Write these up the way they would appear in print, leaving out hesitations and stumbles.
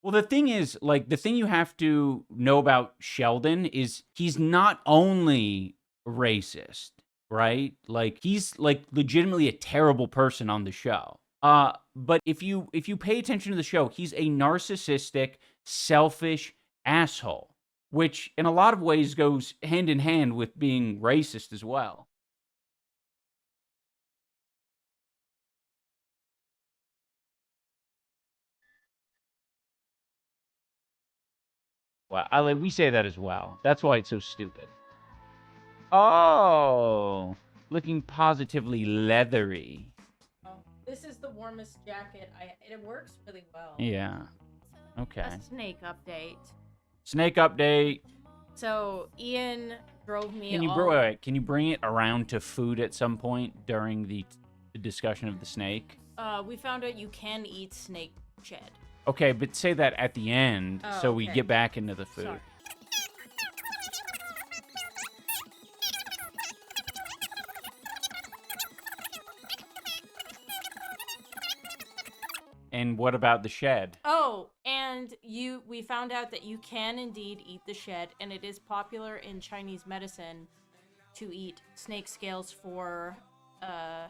Well, the thing is, like, the thing you have to know about Sheldon is he's not only racist, right? Like, he's like legitimately a terrible person on the show. But if you pay attention to the show, he's a narcissistic, selfish asshole, which in a lot of ways goes hand in hand with being racist as well. Well, we say that as well. That's why it's so stupid. Oh, looking positively leathery. Oh, this is the warmest jacket. It works really well. Yeah. Okay. A snake update. Snake update. So Ian drove me. Can you bring it around to food at some point during the discussion of the snake? We found out you can eat snake shed. Okay, but say that at the end so we okay. get back into the food. Sorry. And what about the shed? Oh, and we found out that you can indeed eat the shed, and it is popular in Chinese medicine to eat snake scales for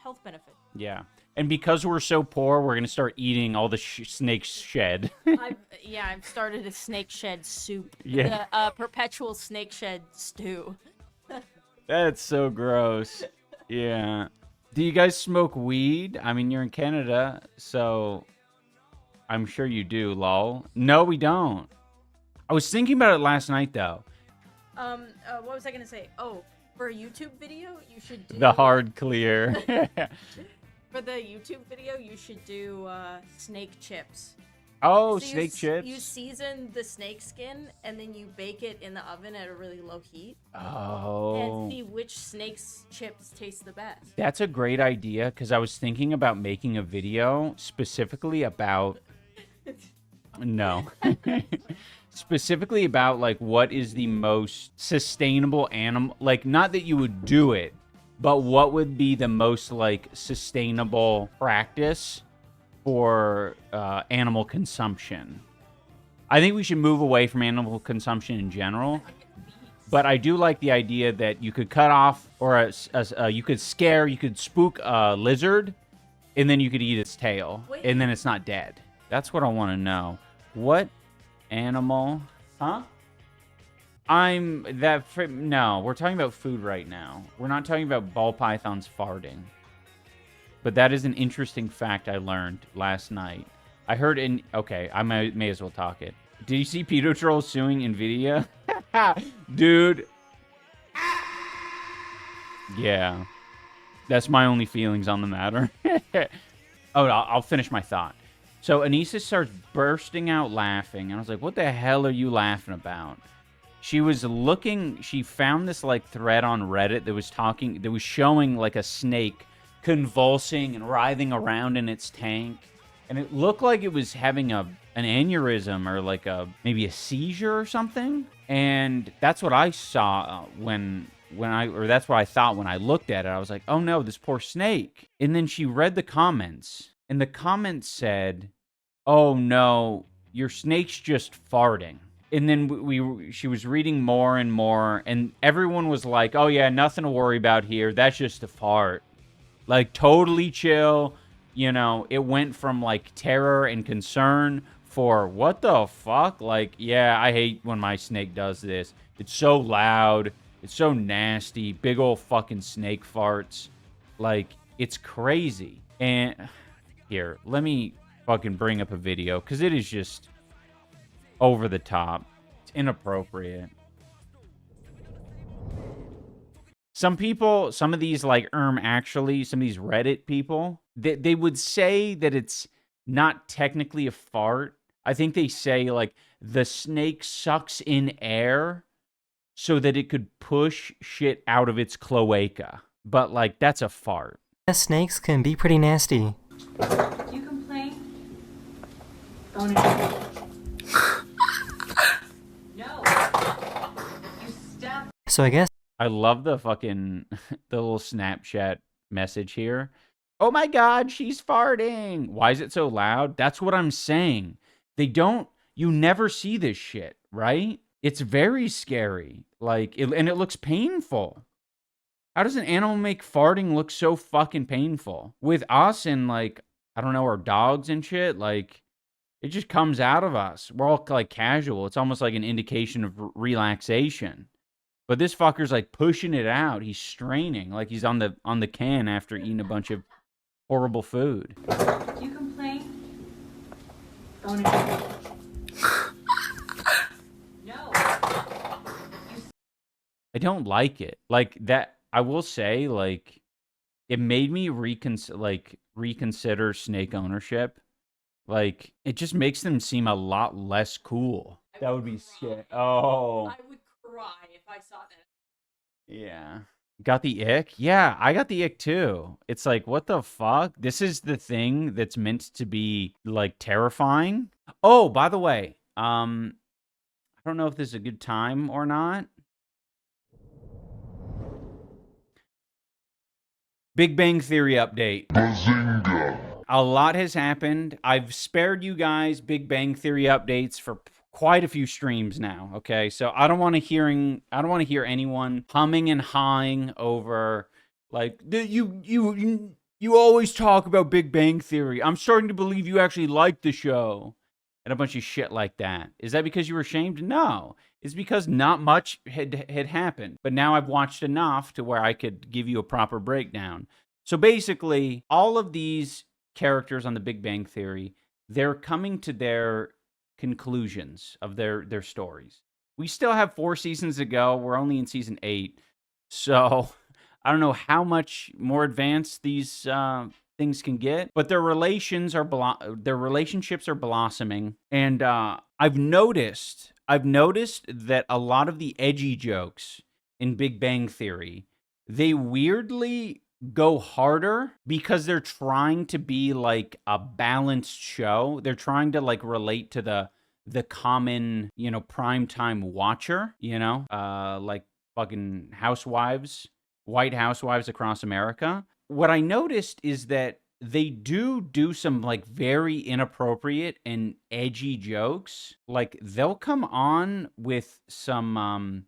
health benefit. Yeah. And because we're so poor, we're going to start eating all the snake shed. I've started a snake shed soup. Yeah. The perpetual snake shed stew. That's so gross. Yeah. Do you guys smoke weed? I mean, you're in Canada, so I'm sure you do, lol. No, we don't. I was thinking about it last night, though. What was I gonna say? Oh, for a YouTube video, you should do... The hard clear. For the YouTube video, you should do snake chips. Oh, So snake chips? You season the snake skin, and then you bake it in the oven at a really low heat. Oh. And see which snake's chips taste the best. That's a great idea, because I was thinking about making a video specifically about... No. Specifically about, like, what is the most sustainable animal... Like, not that you would do it, but what would be the most, like, sustainable practice for animal consumption. I think we should move away from animal consumption in general. But I do like the idea that you could cut off, or you could spook a lizard, and then you could eat its tail, and then it's not dead. That's what I want to know. What animal? Huh? No, we're talking about food right now. We're not talking about ball pythons farting. But that is an interesting fact I learned last night. I heard okay, I may as well talk it. Did you see Pedo Troll suing NVIDIA? Dude. Yeah. That's my only feelings on the matter. Oh, I'll finish my thought. So Anissa starts bursting out laughing. And I was like, what the hell are you laughing about? She found this like thread on Reddit that was showing like a snake convulsing and writhing around in its tank. And it looked like it was having an aneurysm or like maybe a seizure or something. And that's what I saw that's what I thought when I looked at it. I was like, oh no, this poor snake. And then she read the comments, and the comments said, oh no, your snake's just farting. And then she was reading more and more, and everyone was like, oh yeah, nothing to worry about here. That's just a fart. Like, totally chill. You know, it went from, like, terror and concern for, what the fuck? Like, yeah, I hate when my snake does this. It's so loud. It's so nasty. Big old fucking snake farts. Like, it's crazy. And here, let me fucking bring up a video, because it is just over the top. It's inappropriate. Some of these, like, some of these Reddit people, they would say that it's not technically a fart. I think they say, like, the snake sucks in air so that it could push shit out of its cloaca. But, like, that's a fart. Snakes can be pretty nasty. Do you complain? Oh, no. No. You stop. So I guess I love the fucking, the little Snapchat message here. Oh my God, she's farting. Why is it so loud? That's what I'm saying. They don't You never see this shit, right? It's very scary. Like, and it looks painful. How does an animal make farting look so fucking painful? With us and, like, I don't know, our dogs and shit, like, it just comes out of us. We're all, like, casual. It's almost like an indication of relaxation. But this fucker's, like, pushing it out. He's straining, like he's on the can after eating a bunch of horrible food. You complain? Bone it in. No. I don't like it. Like, that, I will say, like, it made me reconsider snake ownership. Like, it just makes them seem a lot less cool. That would be shit. Oh. I would cry if I saw that. Yeah. Got the ick? Yeah, I got the ick too. It's like, what the fuck? This is the thing that's meant to be, like, terrifying. Oh, by the way, I don't know if this is a good time or not. Big Bang Theory update. Bazinga. A lot has happened. I've spared you guys Big Bang Theory updates for quite a few streams now, okay? So I don't want to hear anyone humming and hawing over, like, you always talk about Big Bang Theory. I'm starting to believe you actually like the show. And a bunch of shit like that. Is that because you were ashamed? No. It's because not much had happened. But now I've watched enough to where I could give you a proper breakdown. So basically, all of these characters on the Big Bang Theory, they're coming to their conclusions of their stories. We still have 4 seasons to go. We're only in season 8. So I don't know how much more advanced these things can get, but their relationships are blossoming. And I've noticed that a lot of the edgy jokes in Big Bang Theory, they weirdly go harder because they're trying to be like a balanced show. They're trying to, like, relate to the common, primetime watcher, like fucking housewives, white housewives across America. What I noticed is that they do some, like, very inappropriate and edgy jokes. Like, they'll come on with some,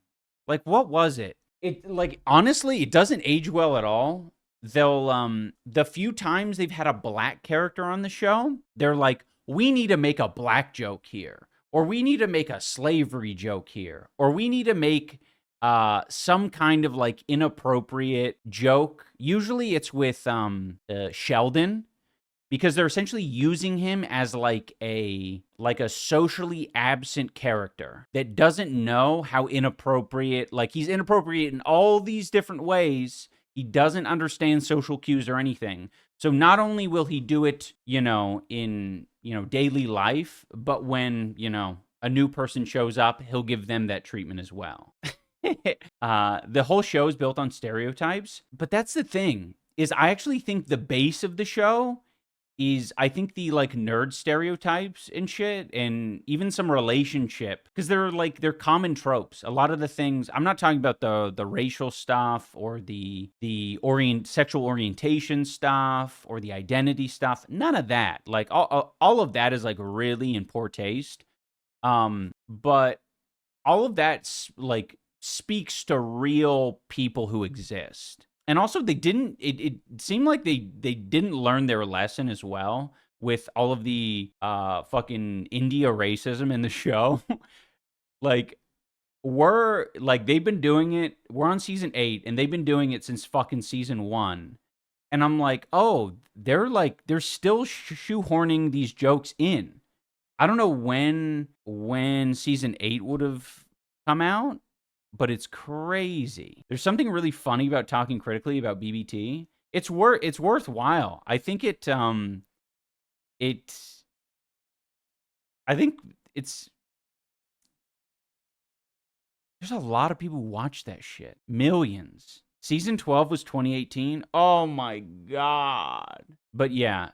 like, what was it? It, like, honestly, it doesn't age well at all. They'll, the few times they've had a black character on the show, they're like, we need to make a black joke here, or we need to make a slavery joke here, or we need to make some kind of, like, inappropriate joke. Usually it's with Sheldon, because they're essentially using him as like a socially absent character that doesn't know how inappropriate, like, he's inappropriate in all these different ways. He doesn't understand social cues or anything. So not only will he do it, in, daily life, but when, a new person shows up, he'll give them that treatment as well. The whole show is built on stereotypes, but that's the thing, is I actually think the base of the show is, I think, the, like, nerd stereotypes and shit, and even some relationship, because they're common tropes. A lot of the things, I'm not talking about the racial stuff or the sexual orientation stuff or the identity stuff. None of that. Like, all of that is, like, really in poor taste. But all of that, like, speaks to real people who exist. And also, it seemed like they didn't learn their lesson as well with all of the fucking India racism in the show. Like, they've been doing it. We're on season 8, and they've been doing it since fucking season 1. And I'm like, oh, they're still shoehorning these jokes in. I don't know when season 8 would have come out, but it's crazy. There's something really funny about talking critically about BBT. It's worthwhile. I think there's a lot of people who watch that shit. Millions. Season 12 was 2018. Oh my god. But yeah,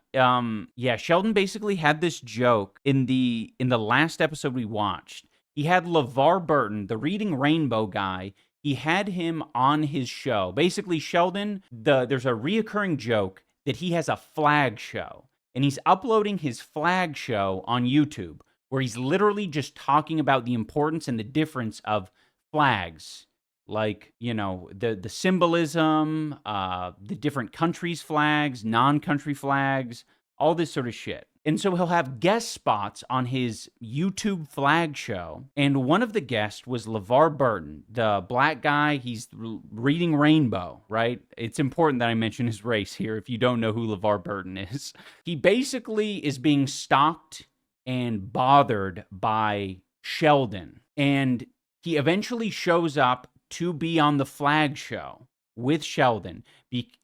Sheldon basically had this joke in the last episode we watched. He had LeVar Burton, the Reading Rainbow guy. He had him on his show. Basically, Sheldon, there's a reoccurring joke that he has a flag show, and he's uploading his flag show on YouTube. where he's literally just talking about the importance and the difference of flags. Like, you know, the symbolism, the different countries' flags, non-country flags, all this sort of shit. And so he'll have guest spots on his YouTube flag show. And one of the guests was LeVar Burton, the black guy. He's reading Rainbow, right? It's important that I mention his race here if you don't know who LeVar Burton is. He basically is being stalked and bothered by Sheldon. And he eventually shows up to be on the flag show with Sheldon.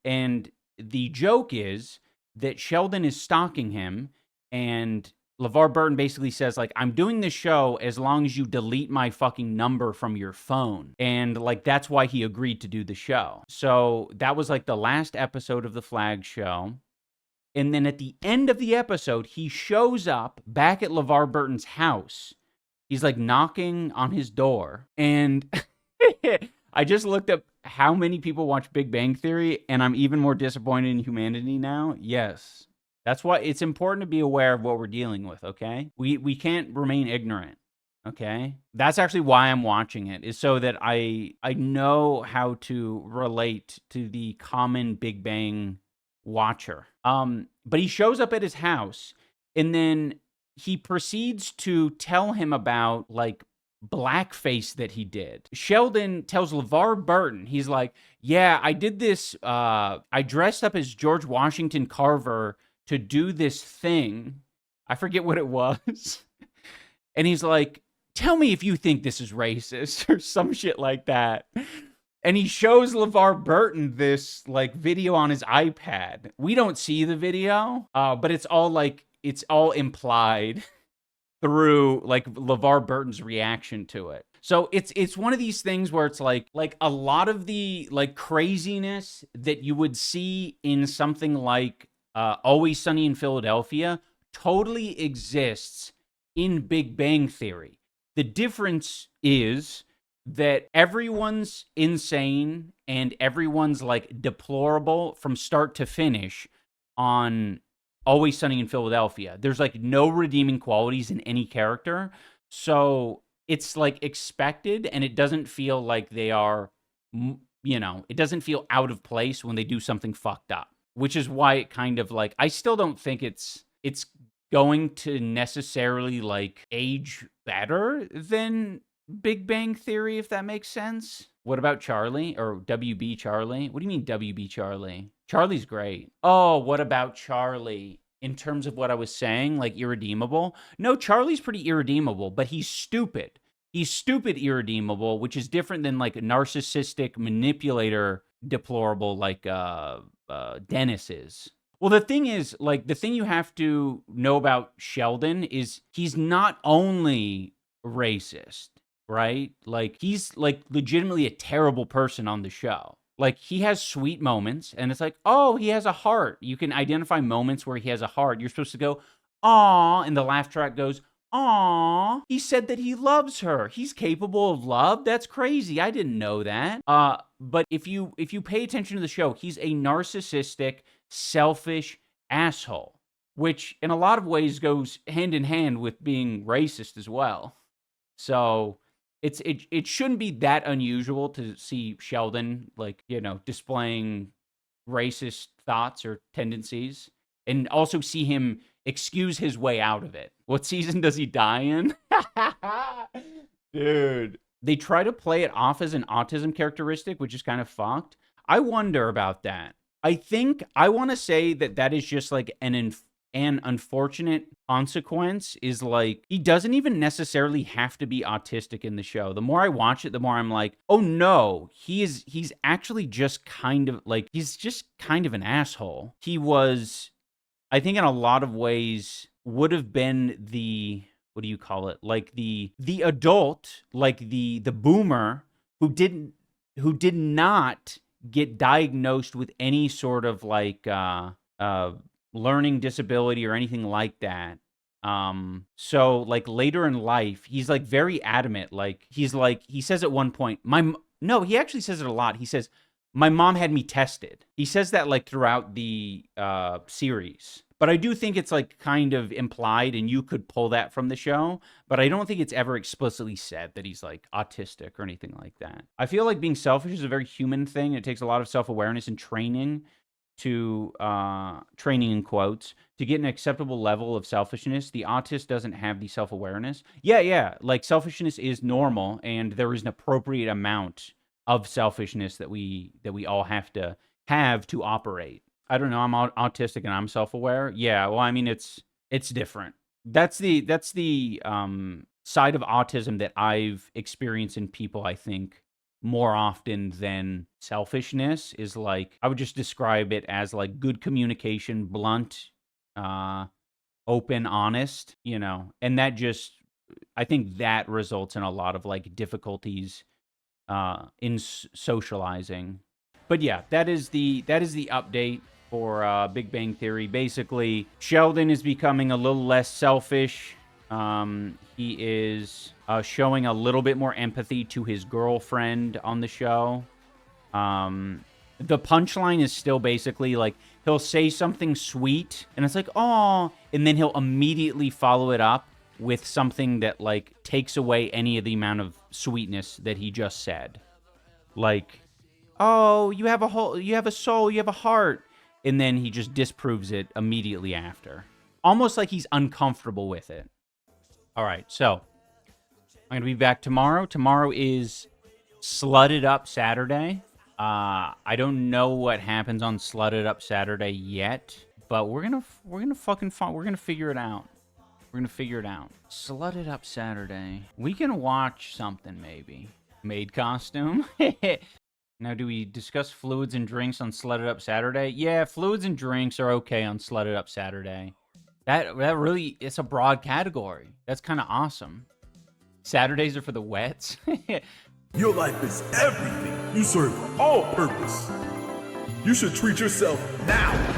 And the joke is that Sheldon is stalking him, and LeVar Burton basically says, like, I'm doing this show as long as you delete my fucking number from your phone. And, like, that's why he agreed to do the show. So that was, like, the last episode of the flag show. And then at the end of the episode, he shows up back at LeVar Burton's house. He's, like, knocking on his door. And I just looked up how many people watch Big Bang Theory, and I'm even more disappointed in humanity now. Yes. That's why it's important to be aware of what we're dealing with, okay? We can't remain ignorant, okay? That's actually why I'm watching it, is so that I know how to relate to the common Big Bang watcher. But he shows up at his house, and then he proceeds to tell him about, like, blackface that he did. Sheldon tells LeVar Burton, he's like, yeah, I did this, I dressed up as George Washington Carver to do this thing. I forget what it was. And he's like, tell me if you think this is racist or some shit like that. And he shows LeVar Burton this, like, video on his iPad. We don't see the video, but it's all implied through, like, LeVar Burton's reaction to it. So it's one of these things where it's like a lot of the, like, craziness that you would see in something like Always Sunny in Philadelphia totally exists in Big Bang Theory. The difference is that everyone's insane and everyone's, like, deplorable from start to finish on Always Sunny in Philadelphia. There's, like, no redeeming qualities in any character. So it's, like, expected, and it doesn't feel like they are, you know, it doesn't feel out of place when they do something fucked up. Which is why it kind of, like, I still don't think it's going to necessarily, like, age better than Big Bang Theory, if that makes sense. What about Charlie? Or WB Charlie? What do you mean WB Charlie? Charlie's great. Oh, what about Charlie? In terms of what I was saying, like, irredeemable? No, Charlie's pretty irredeemable, but he's stupid. He's stupid irredeemable, which is different than, like, a narcissistic manipulator deplorable like Dennis is. Well, the thing is, like, the thing you have to know about Sheldon is he's not only racist, right? Like, he's, like, legitimately a terrible person on the show. Like, he has sweet moments, and it's like, oh, he has a heart. You can identify moments where he has a heart. You're supposed to go, aw, and the laugh track goes, aw, he said that he loves her. He's capable of love? That's crazy. I didn't know that. But if you pay attention to the show, he's a narcissistic, selfish asshole, which in a lot of ways goes hand in hand with being racist as well. So it shouldn't be that unusual to see Sheldon, like, you know, displaying racist thoughts or tendencies, and also see him excuse his way out of it. What season does he die in? Dude. They try to play it off as an autism characteristic, which is kind of fucked. I wonder about that. I want to say that is just like an unfortunate consequence, is like, he doesn't even necessarily have to be autistic in the show. The more I watch it, the more I'm like, oh no, he's actually just kind of like, he's just kind of an asshole. He was, I think in a lot of ways, would have been the, what do you call it? Like the adult, like the boomer who did not get diagnosed with any sort of like learning disability or anything like that. So like later in life, he's like very adamant. Like he says at one point, he actually says it a lot. He says, my mom had me tested. He says that like throughout the series. But I do think it's like kind of implied, and you could pull that from the show, but I don't think it's ever explicitly said that he's like autistic or anything like that. I feel like being selfish is a very human thing. It takes a lot of self-awareness and training to training in quotes to get an acceptable level of selfishness. The autist doesn't have the self-awareness. Yeah, like selfishness is normal, and there is an appropriate amount of selfishness that we all have to operate. I don't know. I'm autistic and I'm self-aware. Yeah, well, I mean, it's different. That's the side of autism that I've experienced in people, I think, more often than selfishness is like, I would just describe it as like good communication, blunt, open, honest, you know, and that just, I think that results in a lot of like difficulties in socializing. But yeah, that is the update for Big Bang Theory. Basically, Sheldon is becoming a little less selfish. He is showing a little bit more empathy to his girlfriend on the show. The punchline is still basically like he'll say something sweet and it's like, oh, and then he'll immediately follow it up with something that like takes away any of the amount of sweetness that he just said. Like, oh, you have a soul, you have a heart. And then he just disproves it immediately after. Almost like he's uncomfortable with it. All right, so I'm going to be back tomorrow. Tomorrow is Slutted Up Saturday. I don't know what happens on Slutted Up Saturday yet, but we're gonna figure it out. We're gonna figure it out. Slutted Up Saturday. We can watch something maybe. Maid costume. Now, do we discuss fluids and drinks on Slutted Up Saturday? Yeah, fluids and drinks are okay on Slutted Up Saturday. That really, it's a broad category. That's kind of awesome. Saturdays are for the wets. Your life is everything. You serve all purpose. You should treat yourself now.